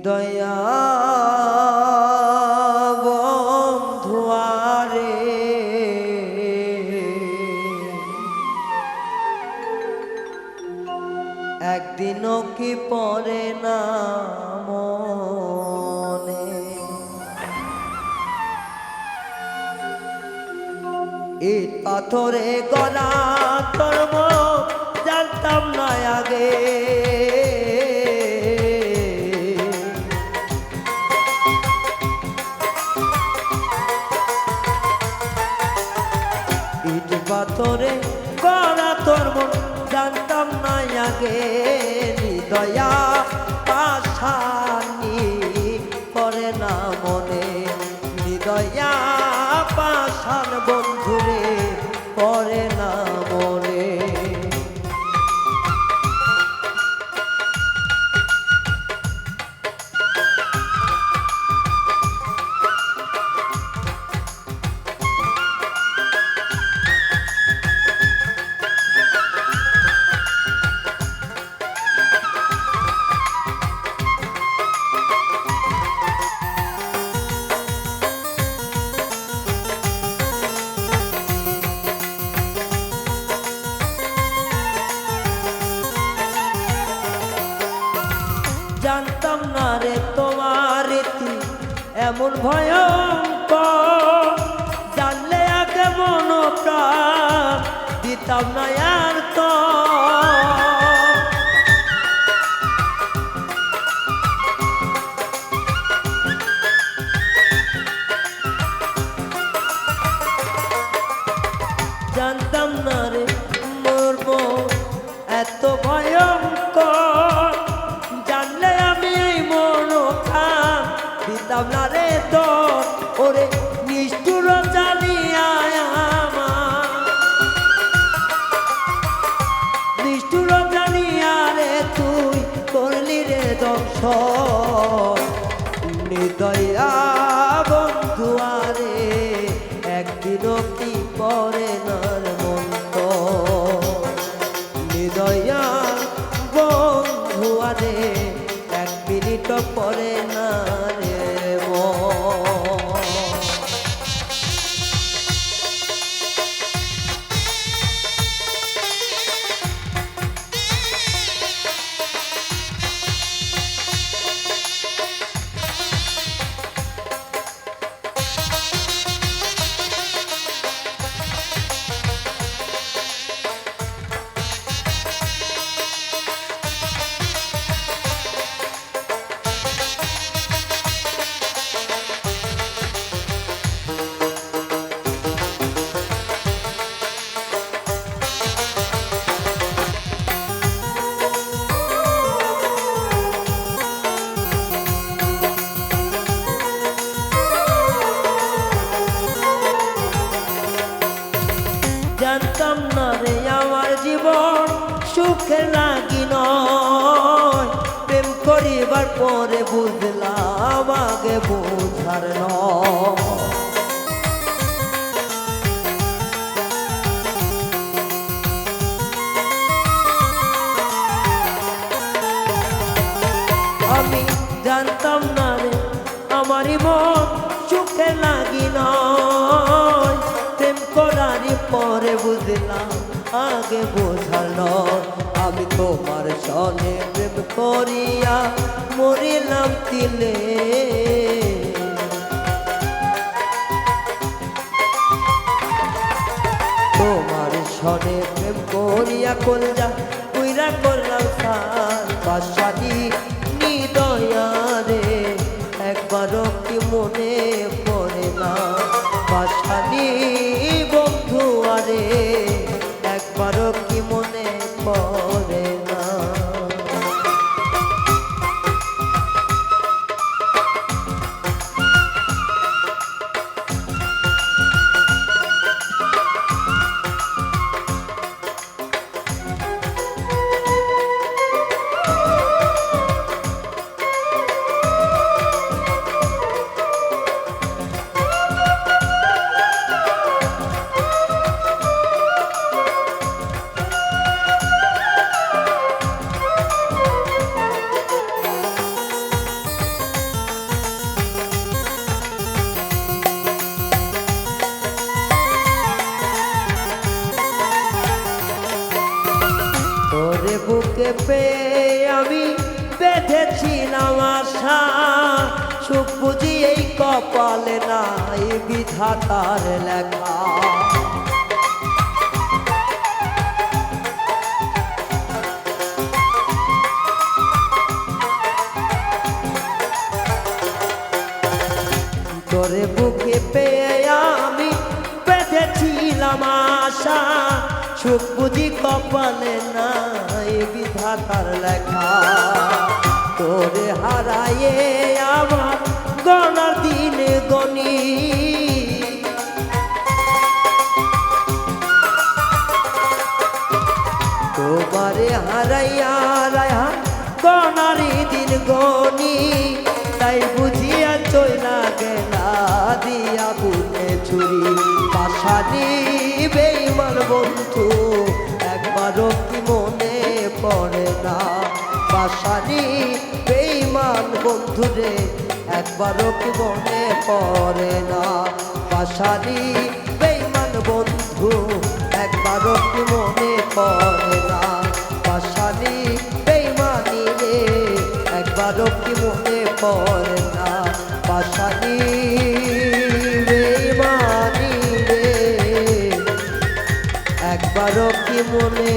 দয়া বন্ধুয়ারে একদিনও কি পড়ে না মনে ইট পাথরে গড়া তোর মন জানতাম না আগে ইট পাথরে গড়া তোর মন জানতাম না আগে হৃদয়া পাশানি পড়ে না মনে হৃদয়া পাশান বন্ধুরে পড়ে না মনে জানতাম না রে তোমার রীতি এমন ভয়ঙ্কর জানলে আগে মন প্রাণ দিতাম না আর তো জানতাম না রে মরব এত ভয়ঙ্কর জানলে আমি এই মন খান দিতাম না রে তোর ওরে নিষ্ঠুর জানিয়া আমার নিষ্ঠুর জানিয়া রে তুই করলি রে দর্শন হৃদয়া বন্ধুয়ারে একদিনও কি পড়ে না মন তো হৃদয়া বন্ধুয়ারে এক মিনিট পরে না রে জানতাম না রে আমার জীবন সুখে লাগি নয় প্রেম করিবার পরে বুঝলাম আগে বোঝার নয় আমি জানতাম না রে আমার মন সুখে লাগি নয় প্রেম করারই পরে বুঝলাম আগে বোঝানো আমি তোমার সনে প্রেম করিয়া মরিলাম তিলে তোমার সনে প্রেম করিয়া কলজা উইরা করলাম সার বাসাদি নিদয়া রে একবারও কি মনে পড়ে না বাসাদি বন্ধুয়ারে একবারও কি মনে পড়ে না বুকে পেয়ে আমি বেঁধেছিলাম আশা, সুখ বুঝি এই কপালে নাই, বিধাতার লেখা। তোরে বুকে পেয়ে আমি বেঁধেছিলাম আশা, সুখ বুঝি কপালে নাই, বিধাতার লেখা। তোরে হারায়ে আমার গণার দিন গনি, তোমারে হারাইয়া রায়া গণারি দিন গনি, তাই বুঝিয়া চইলা গেলা দিয়া বুকে ছুরি। পাশানি বেঈমান বন্ধু একবারও কি মনে পড়ে না, পাশানি বেঈমান বন্ধু রে একবারও কি মনে পড়ে না, পাশানি বেঈমান বন্ধু একবারও কি মনে পড়ে না, পাশানি বেঈমানি রে একবারও কি মনে পড়ে না, পাশানি বেঈমানি রে একবারও কি মনে